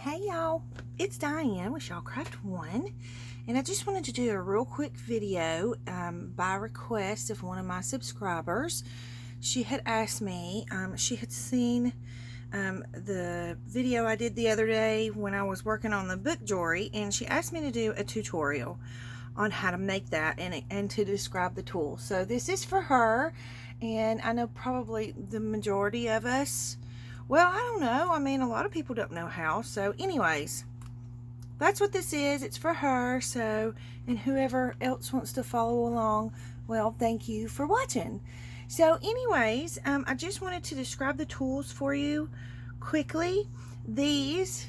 Hey y'all, it's Diane with Shawcraft One, and I just wanted to do a real quick video by request of one of my subscribers. She had asked me, she had seen the video I did the other day when I was working on the book jewelry, and she asked me to do a tutorial on how to make that and to describe the tool. So this is for her, and I know probably the majority of us, well, I don't know, I mean, a lot of people don't know how. So anyways, that's what this is. It's for her. So, and whoever else wants to follow along, well, thank you for watching. So anyways, I just wanted to describe the tools for you quickly. These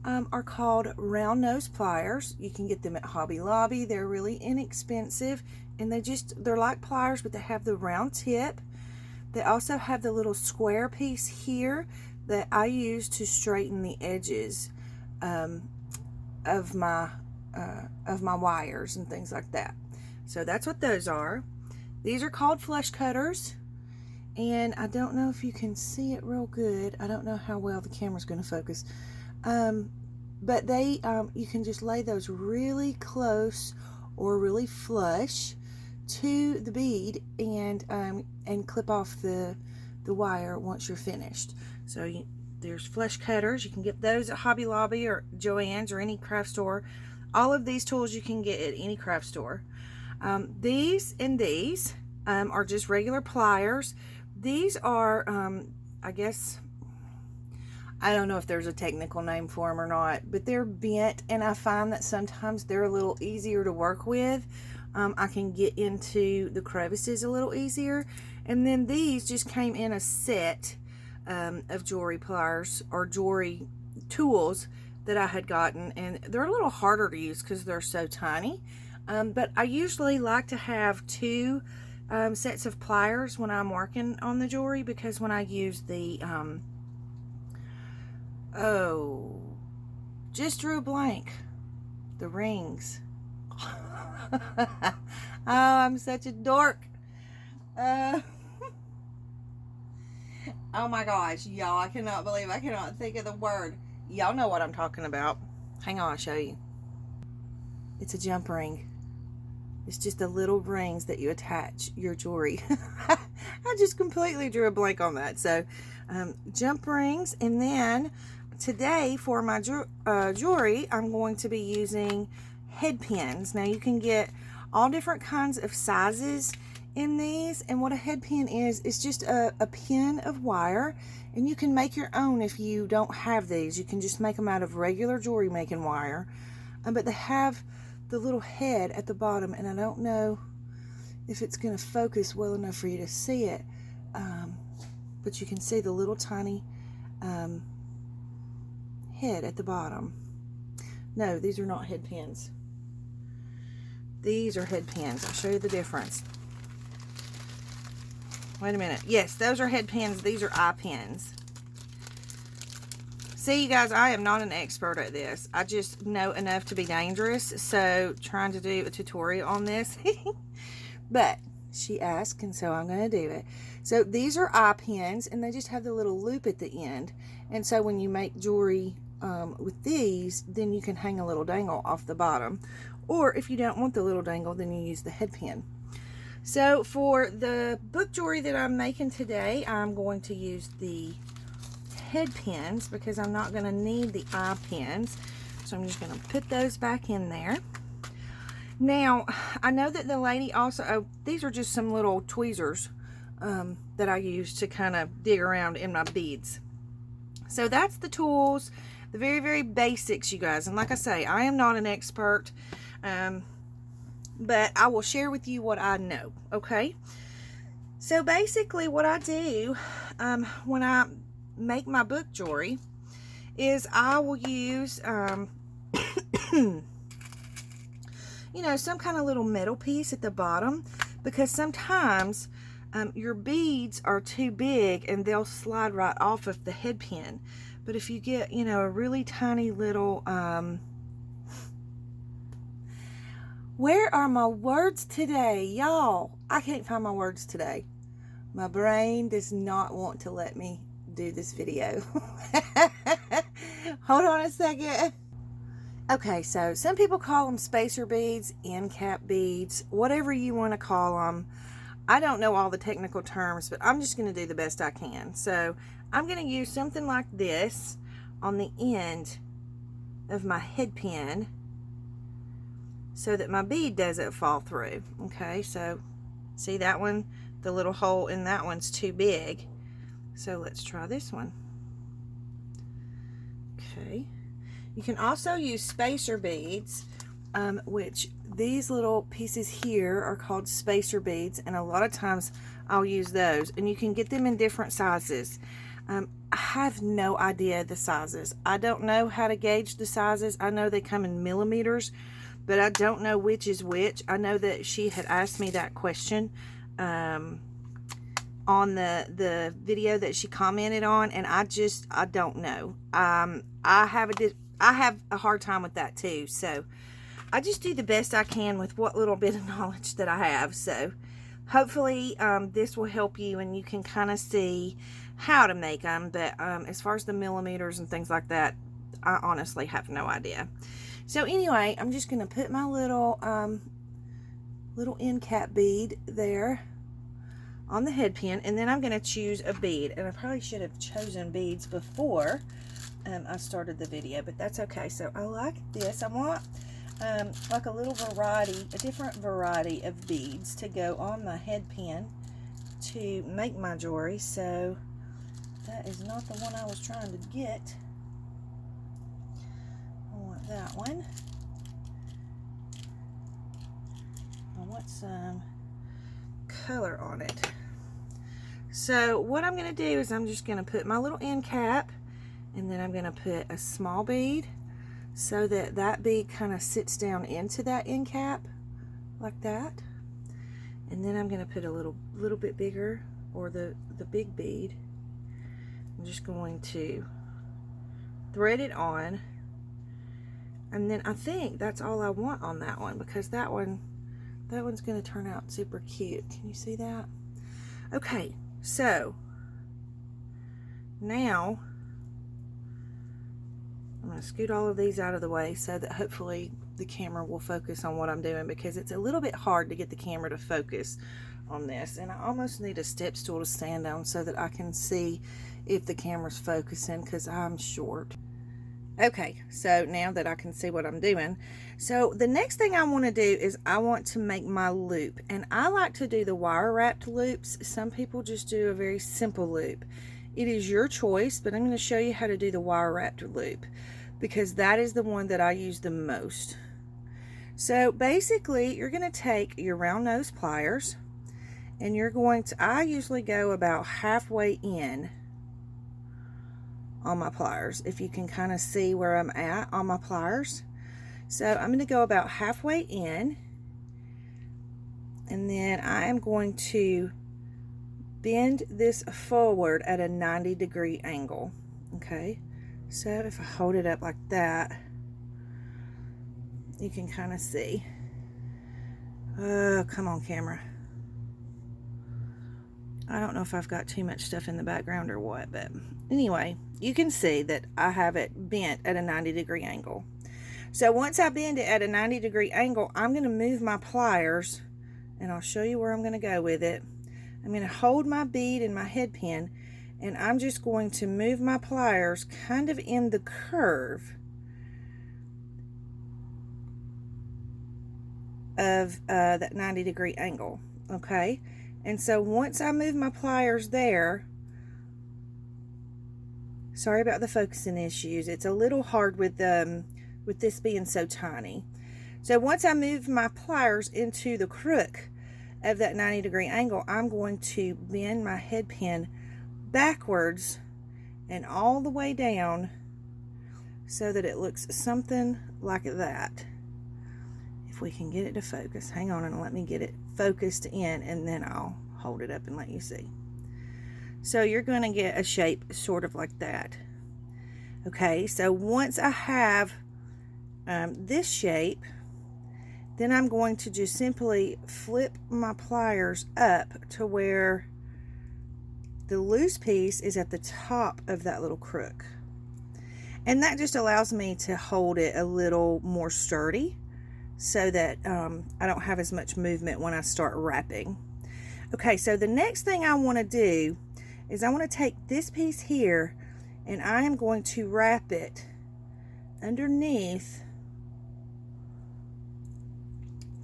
are called round nose pliers. You can get them at Hobby Lobby. They're really inexpensive, and they're like pliers, but they have the round tip. They also have the little square piece here that I use to straighten the edges of my wires and things like that. So that's what those are. These are called flush cutters, and I don't know if you can see it real good. I don't know how well the camera's going to focus, but they you can just lay those really close or really flush to the bead and clip off the wire once you're finished. So there's flush cutters. You can get those at Hobby Lobby or Joann's or any craft store. All of these tools you can get at any craft store. These and these are just regular pliers. These are I guess, I don't know if there's a technical name for them or not, but they're bent, and I find that sometimes they're a little easier to work with. I can get into the crevices a little easier. And then these just came in a set of jewelry pliers or jewelry tools that I had gotten, and they're a little harder to use because they're so tiny. But I usually like to have two sets of pliers when I'm working on the jewelry, because when I use the just drew a blank, the rings. Oh, I'm such a dork. Oh my gosh, y'all, I cannot believe I cannot think of the word. Y'all know what I'm talking about. Hang on, I'll show you. It's a jump ring. It's just the little rings that you attach your jewelry. I just completely drew a blank on that. So jump rings. And then today for my jewelry, I'm going to be using head pins. Now you can get all different kinds of sizes in these, and what a head pin is just a pin of wire, and you can make your own if you don't have these. You can just make them out of regular jewelry making wire, but they have the little head at the bottom, and I don't know if it's going to focus well enough for you to see it, but you can see the little tiny head at the bottom. No, these are not head pins. These are head pins. I'll show you the difference. Wait a minute. Yes, those are head pins. These are eye pins. See, you guys, I am not an expert at this. I just know enough to be dangerous. So, trying to do a tutorial on this. But she asked, and so I'm going to do it. So, these are eye pins, and they just have the little loop at the end. And so, when you make jewelry with these, then you can hang a little dangle off the bottom. Or if you don't want the little dangle, then you use the head pin. So for the book jewelry that I'm making today, I'm going to use the head pins because I'm not going to need the eye pins. So I'm just going to put those back in there. Now, I know that the lady also, these are just some little tweezers that I use to kind of dig around in my beads. So that's the tools, the very, very basics, you guys. And like I say, I am not an expert. But I will share with you what I know, okay? So basically what I do when I make my book jewelry is I will use, you know, some kind of little metal piece at the bottom, because sometimes your beads are too big and they'll slide right off of the head pin. But if you get, you know, a really tiny little... where are my words today, y'all? I can't find my words today. My brain does not want to let me do this video. Hold on a second. Okay, so some people call them spacer beads, end cap beads, whatever you want to call them. I don't know all the technical terms, but I'm just going to do the best I can. So I'm going to use something like this on the end of my head pin so that my bead doesn't fall through. Okay, so see that one? The little hole in that one's too big. So let's try this one. Okay. You can also use spacer beads, which these little pieces here are called spacer beads, and a lot of times I'll use those, and you can get them in different sizes. I have no idea the sizes. I don't know how to gauge the sizes. I know they come in millimeters, but I don't know which is which. I know that she had asked me that question on the video that she commented on, and I don't know. I have a hard time with that too, so I just do the best I can with what little bit of knowledge that I have. So hopefully this will help you and you can kind of see how to make them, but as far as the millimeters and things like that, I honestly have no idea. So anyway, I'm just going to put my little end cap bead there on the head pin, and then I'm going to choose a bead, and I probably should have chosen beads before I started the video, but that's okay. So I like this. I want like a different variety of beads to go on my head pin to make my jewelry. So that is not the one I was trying to get. I want that one. I want some color on it. So what I'm going to do is I'm just going to put my little end cap, and then I'm going to put a small bead so that that bead kind of sits down into that end cap like that. And then I'm going to put a little bit bigger, or the big bead. I'm just going to thread it on, and then I think that's all I want on that one, because that one's going to turn out super cute. Can you see that? Okay, so now I'm going to scoot all of these out of the way so that hopefully the camera will focus on what I'm doing, because it's a little bit hard to get the camera to focus on this, and I almost need a step stool to stand on so that I can see if the camera's focusing, because I'm short. Okay, so now that I can see what I'm doing, so the next thing I want to do is I want to make my loop, and I like to do the wire wrapped loops. Some people just do a very simple loop. It is your choice, but I'm going to show you how to do the wire wrapped loop, because that is the one that I use the most. So basically, you're going to take your round nose pliers, and you're going to, I usually go about halfway in on my pliers, if you can kind of see where I'm at on my pliers. So I'm going to go about halfway in, and then I am going to bend this forward at a 90-degree angle. Okay, so if I hold it up like that, you can kind of see. Oh, come on, camera. I don't know if I've got too much stuff in the background or what, but anyway, you can see that I have it bent at a 90-degree angle. So once I bend it at a 90-degree angle, I'm going to move my pliers, and I'll show you where I'm going to go with it. I'm going to hold my bead in my head pin, and I'm just going to move my pliers kind of in the curve of that 90-degree angle. Okay, and so once I move my pliers there, sorry about the focusing issues, it's a little hard with this being so tiny. So once I move my pliers into the crook of that 90-degree angle, I'm going to bend my head pin backwards and all the way down so that it looks something like that. If we can get it to focus, hang on and let me get it focused in, and then I'll hold it up and let you see. So you're going to get a shape sort of like that. Okay, so once I have this shape, then I'm going to just simply flip my pliers up to where the loose piece is at the top of that little crook. And that just allows me to hold it a little more sturdy so that I don't have as much movement when I start wrapping. Okay, so the next thing I want to do is I want to take this piece here and I am going to wrap it underneath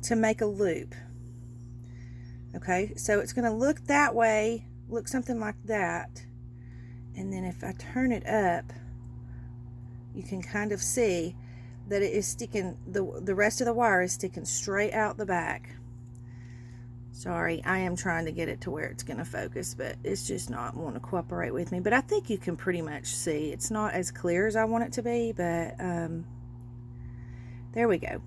to make a loop. Okay, so it's going to look that way, look something like that. And then if I turn it up, you can kind of see that it is sticking, the rest of the wire is sticking straight out the back. Sorry, I am trying to get it to where it's going to focus, but it's just not wanting to cooperate with me. But I think you can pretty much see. It's not as clear as I want it to be, but there we go.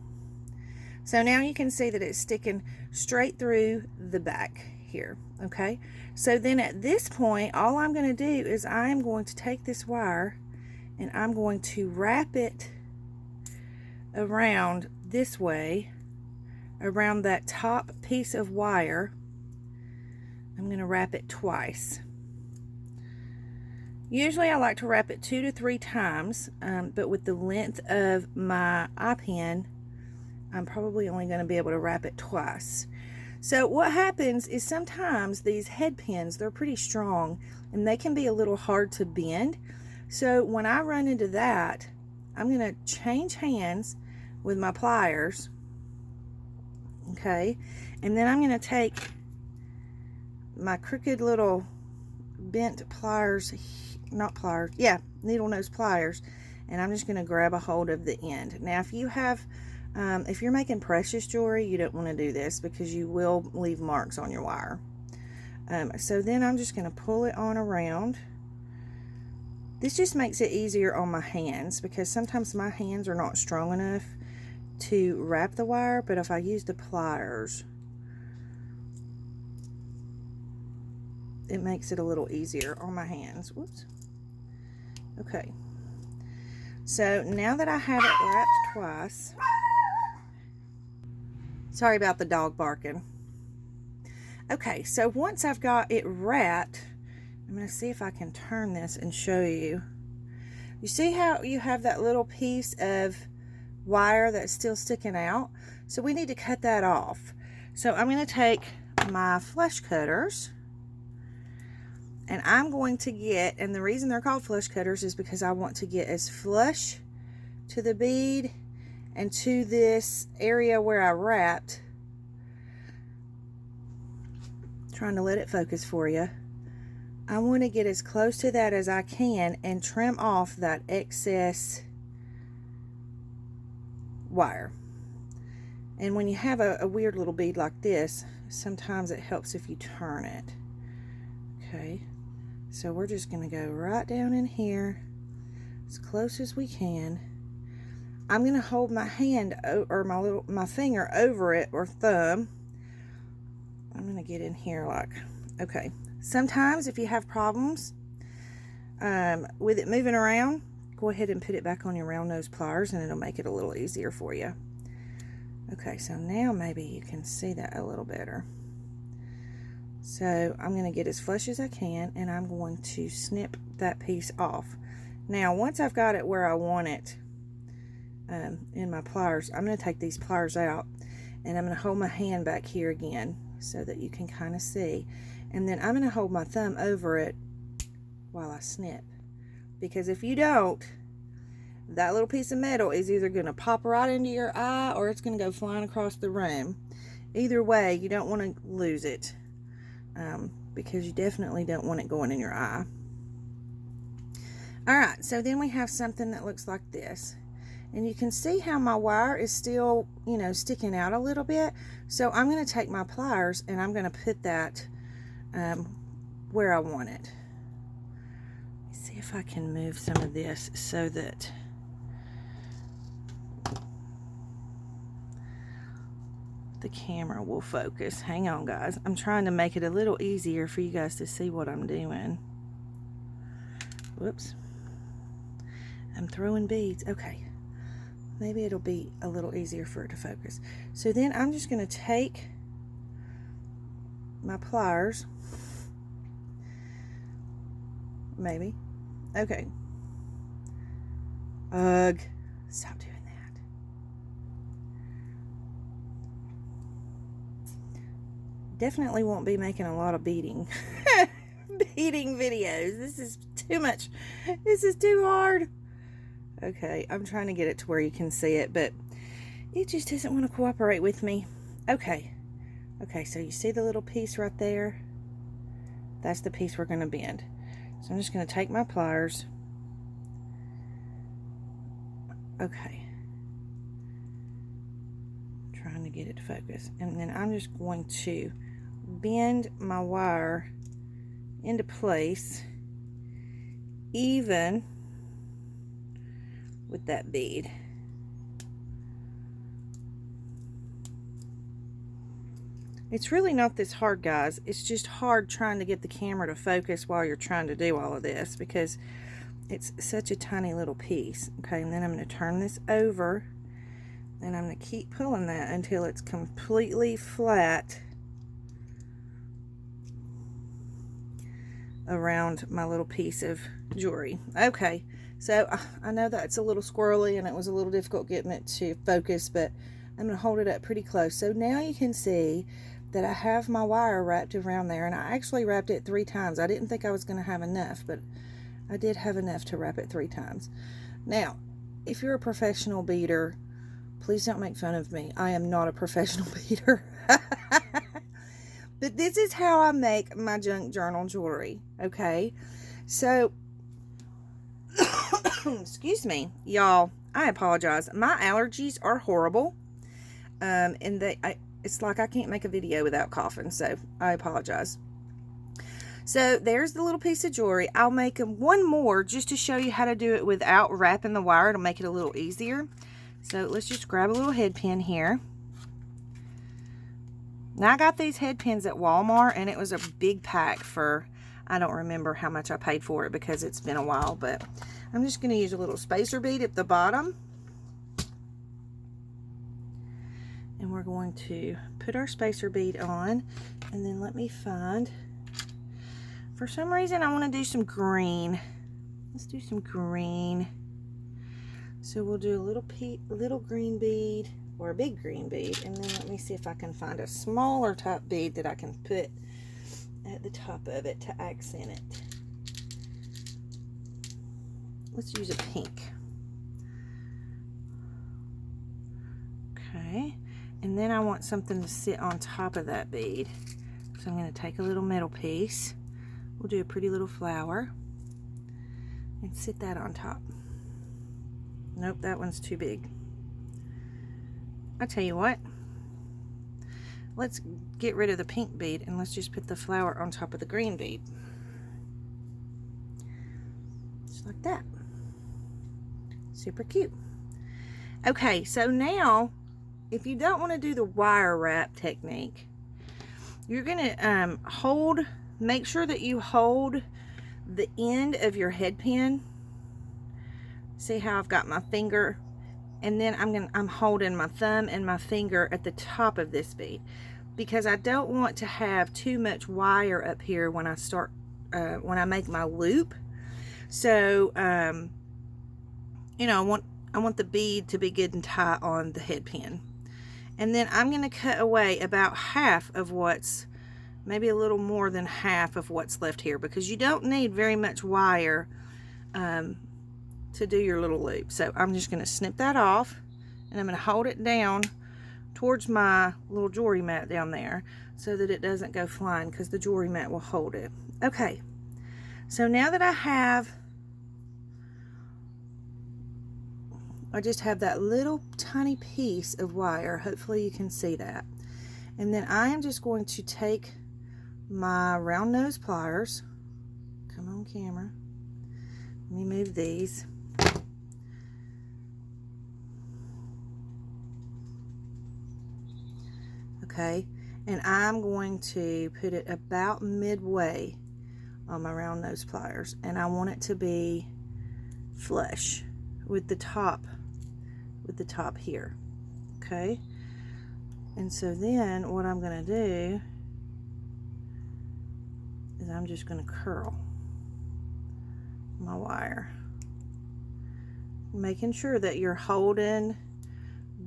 So now you can see that it's sticking straight through the back here, okay? So then at this point, all I'm going to do is I'm going to take this wire and I'm going to wrap it around this way, around that top piece of wire. I'm going to wrap it twice. Usually I like to wrap it 2 to 3 times, but with the length of my eye pin, I'm probably only going to be able to wrap it twice. So what happens is sometimes these head pins, they're pretty strong and they can be a little hard to bend. So when I run into that, I'm going to change hands with my pliers. Okay, and then I'm going to take my crooked little bent pliers, not pliers, yeah, needle nose pliers, and I'm just going to grab a hold of the end. Now if you have if you're making precious jewelry, you don't want to do this because you will leave marks on your wire. So then I'm just going to pull it on around. This just makes it easier on my hands because sometimes my hands are not strong enough to wrap the wire, but if I use the pliers, it makes it a little easier on my hands. Whoops. Okay. So now that I have it wrapped twice, sorry about the dog barking. Okay, so once I've got it wrapped, I'm going to see if I can turn this and show you. You see how you have that little piece of wire that's still sticking out? So we need to cut that off. So I'm going to take my flush cutters and I'm going to get, and the reason they're called flush cutters is because I want to get as flush to the bead and to this area where I wrapped. Trying to let it focus for you. I want to get as close to that as I can and trim off that excess wire. And when you have a weird little bead like this, sometimes it helps if you turn it. Okay, so we're just going to go right down in here as close as we can. I'm going to hold my hand or my finger over it, or thumb. I'm going to get in here like, okay. Sometimes if you have problems with it moving around, go ahead and put it back on your round nose pliers and it'll make it a little easier for you. Okay, so now maybe you can see that a little better. So I'm going to get as flush as I can and I'm going to snip that piece off. Now once I've got it where I want it in my pliers, I'm going to take these pliers out and I'm going to hold my hand back here again so that you can kind of see. And then I'm going to hold my thumb over it while I snip. Because if you don't, that little piece of metal is either going to pop right into your eye or it's going to go flying across the room. Either way, you don't want to lose it. Because you definitely don't want it going in your eye. Alright, so then we have something that looks like this. And you can see how my wire is still, you know, sticking out a little bit. So I'm going to take my pliers and I'm going to put that where I want it. Let's see if I can move some of this so that the camera will focus. Hang on, guys. I'm trying to make it a little easier for you guys to see what I'm doing. Whoops. I'm throwing beads. Okay. Maybe it'll be a little easier for it to focus. So then I'm just going to take my pliers. Maybe. Okay. Ugh, stop doing that. Definitely won't be making a lot of beading beading videos. This is too much. This is too hard. Okay, I'm trying to get it to where you can see it, but it just doesn't want to cooperate with me. Okay, so you see the little piece right there? That's the piece we're going to bend. So I'm just going to take my pliers. Okay. Trying to get it to focus. And then I'm just going to bend my wire into place even with that bead. It's really not this hard, guys. It's just hard trying to get the camera to focus while you're trying to do all of this because it's such a tiny little piece. Okay, and then I'm going to turn this over and I'm going to keep pulling that until it's completely flat around my little piece of jewelry. Okay, so I know that's a little squirrely and it was a little difficult getting it to focus, but I'm going to hold it up pretty close. So now you can see that I have my wire wrapped around there, and I actually wrapped it 3 times. I didn't think I was going to have enough, but I did have enough to wrap it 3 times. Now, if you're a professional beader, please don't make fun of me. I am not a professional beader. But this is how I make my junk journal jewelry, okay? So, excuse me, y'all. I apologize. My allergies are horrible. And it's like I can't make a video without coughing, so I apologize. So there's the little piece of jewelry. I'll make one more just to show you how to do it without wrapping the wire. It'll make it a little easier. So let's just grab a little head pin here. Now I got these head pins at Walmart, and it was a big pack for, I don't remember how much I paid for it because it's been a while, but I'm just going to use a little spacer bead at the bottom. And we're going to put our spacer bead on, and then let me find, for some reason I want to do some green. Let's do some green. So we'll do a little green bead, or a big green bead, and then let me see if I can find a smaller top bead that I can put at the top of it to accent it. Let's use a pink. Okay. And then I want something to sit on top of that bead. So I'm going to take a little metal piece. We'll do a pretty little flower and sit that on top. Nope, that one's too big. I'll tell you what. Let's get rid of the pink bead and let's just put the flower on top of the green bead. Just like that. Super cute. Okay, so now, if you don't want to do the wire wrap technique, you're going to make sure that you hold the end of your head pin. See how I've got my finger, and then I'm holding my thumb and my finger at the top of this bead, because I don't want to have too much wire up here when I start, when I make my loop. So, you know, I want the bead to be good and tight on the head pin. And then I'm going to cut away about half of what's, maybe a little more than half of what's left here, because you don't need very much wire to do your little loop. So I'm just going to snip that off, and I'm going to hold it down towards my little jewelry mat down there so that it doesn't go flying, because the jewelry mat will hold it. Okay, so now that I just have that little tiny piece of wire. Hopefully you can see that. And then I am just going to take my round nose pliers. Come on, camera. Let me move these. Okay, and I'm going to put it about midway on my round nose pliers, and I want it to be flush with the top here. Okay, and so then what I'm going to do is I'm just going to curl my wire making sure that you're holding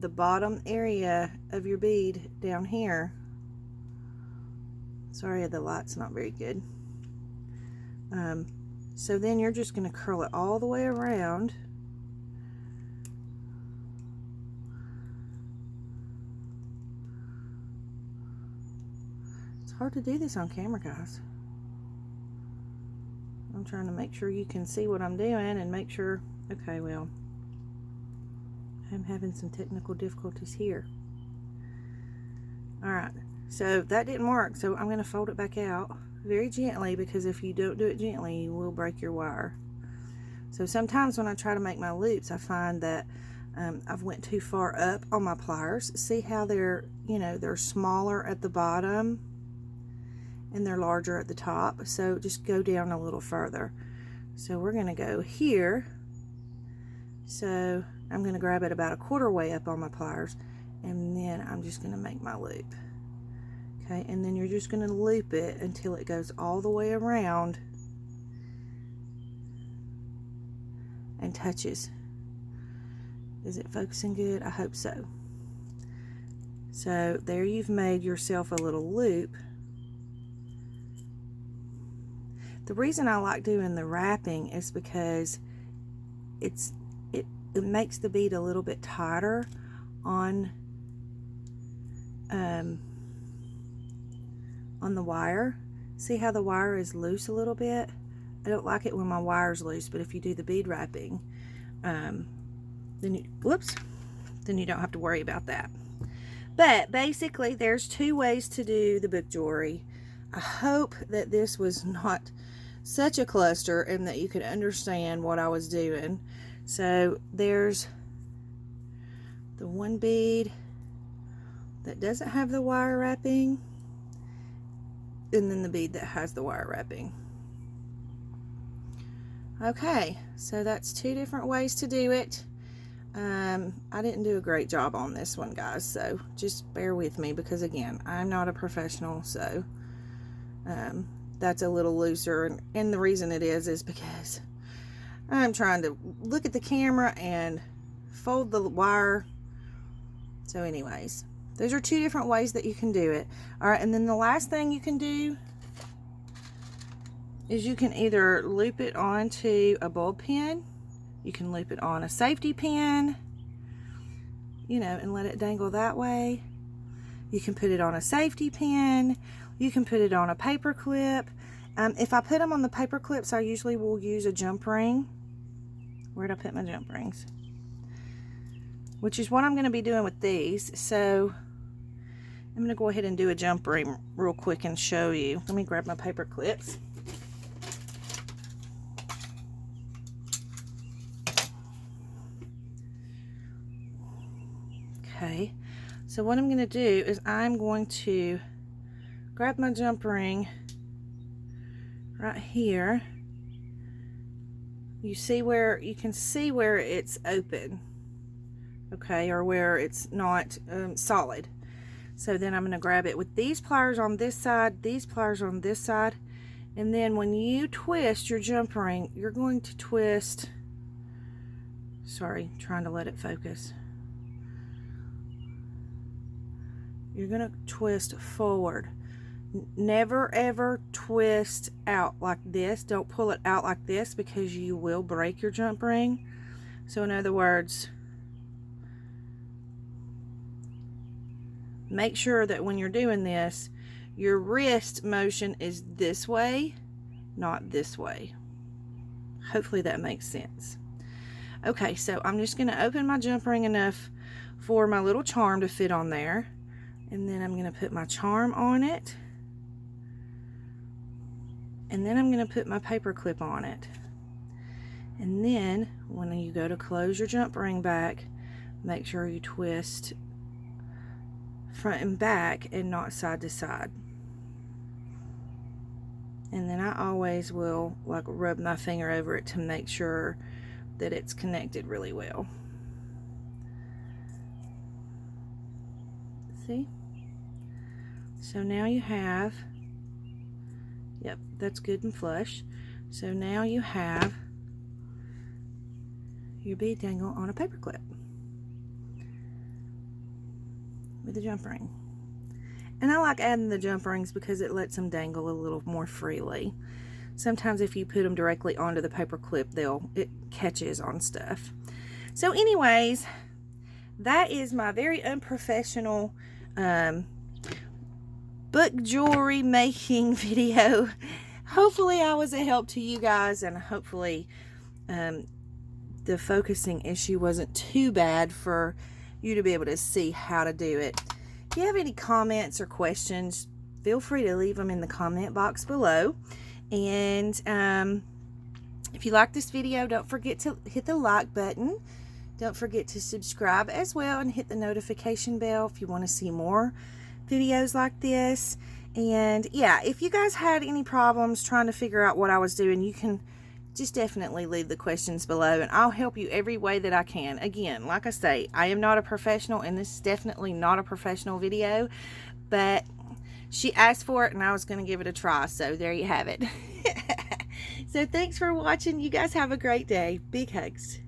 the bottom area of your bead down here. Sorry, the light's not very good. So then you're just going to curl it all the way around. It's hard to do this on camera, guys. I'm trying to make sure you can see what I'm doing and make sure. Okay, well, I'm having some technical difficulties here. All right, so that didn't work, so I'm going to fold it back out very gently, because if you don't do it gently, you will break your wire. So sometimes when I try to make my loops, I find that I've went too far up on my pliers. See how they're, you know, they're smaller at the bottom and they're larger at the top. So just go down a little further. So we're going to go here. So I'm going to grab it about a quarter way up on my pliers, and then I'm just going to make my loop. Okay, and then you're just going to loop it until it goes all the way around and touches. Is it focusing good? I hope so. So there you've made yourself a little loop. The reason I like doing the wrapping is because it makes the bead a little bit tighter on the wire. See how the wire is loose a little bit? I don't like it when my wire's loose, but if you do the bead wrapping, then you don't have to worry about that. But basically, there's two ways to do the book jewelry. I hope that this was not such a cluster and that you could understand what I was doing. So there's the one bead that doesn't have the wire wrapping, and then the bead that has the wire wrapping. Okay, so that's two different ways to do it. I didn't do a great job on this one, guys, so just bear with me, because again, I'm not a professional, so that's a little looser, and the reason it is because I'm trying to look at the camera and fold the wire. So anyways, those are two different ways that you can do it. All right, and then the last thing you can do is you can either loop it onto a bulb pin, you can loop it on a safety pin, you know, and let it dangle that way. You can put it on a safety pin, you can put it on a paper clip. If I put them on the paper clips, I usually will use a jump ring. Where'd I put my jump rings? Which is what I'm going to be doing with these. So I'm going to go ahead and do a jump ring real quick and show you. Let me grab my paper clips. Okay, so what I'm going to do is I'm going to grab my jump ring right here. You can see where it's open, okay, or where it's not solid. So then I'm going to grab it with these pliers on this side, these pliers on this side, and then when you twist your jump ring, you're going to twist, sorry, trying to let it focus. You're going to twist forward. Never ever twist out like this. Don't pull it out like this, because you will break your jump ring. So in other words, make sure that when you're doing this, your wrist motion is this way, not this way. Hopefully that makes sense. Okay, so I'm just going to open my jump ring enough for my little charm to fit on there. And then I'm going to put my charm on it. And then I'm going to put my paper clip on it. And then when you go to close your jump ring back, make sure you twist front and back and not side to side. And then I always will like rub my finger over it to make sure that it's connected really well. See? So now you have, yep, that's good and flush. So now you have your bead dangle on a paper clip with a jump ring. And I like adding the jump rings because it lets them dangle a little more freely. Sometimes if you put them directly onto the paper clip, it catches on stuff. So anyways, that is my very unprofessional book jewelry making video. Hopefully I was a help to you guys, and hopefully the focusing issue wasn't too bad for you to be able to see how to do it. If you have any comments or questions, feel free to leave them in the comment box below. And if you like this video, don't forget to hit the like button. Don't forget to subscribe as well, and hit the notification bell if you want to see more videos like this. And yeah, if you guys had any problems trying to figure out what I was doing, you can just definitely leave the questions below, and I'll help you every way that I can. Again, like I say, I am not a professional, and this is definitely not a professional video, but she asked for it and I was going to give it a try, so there you have it. So thanks for watching. You guys have a great day. Big hugs.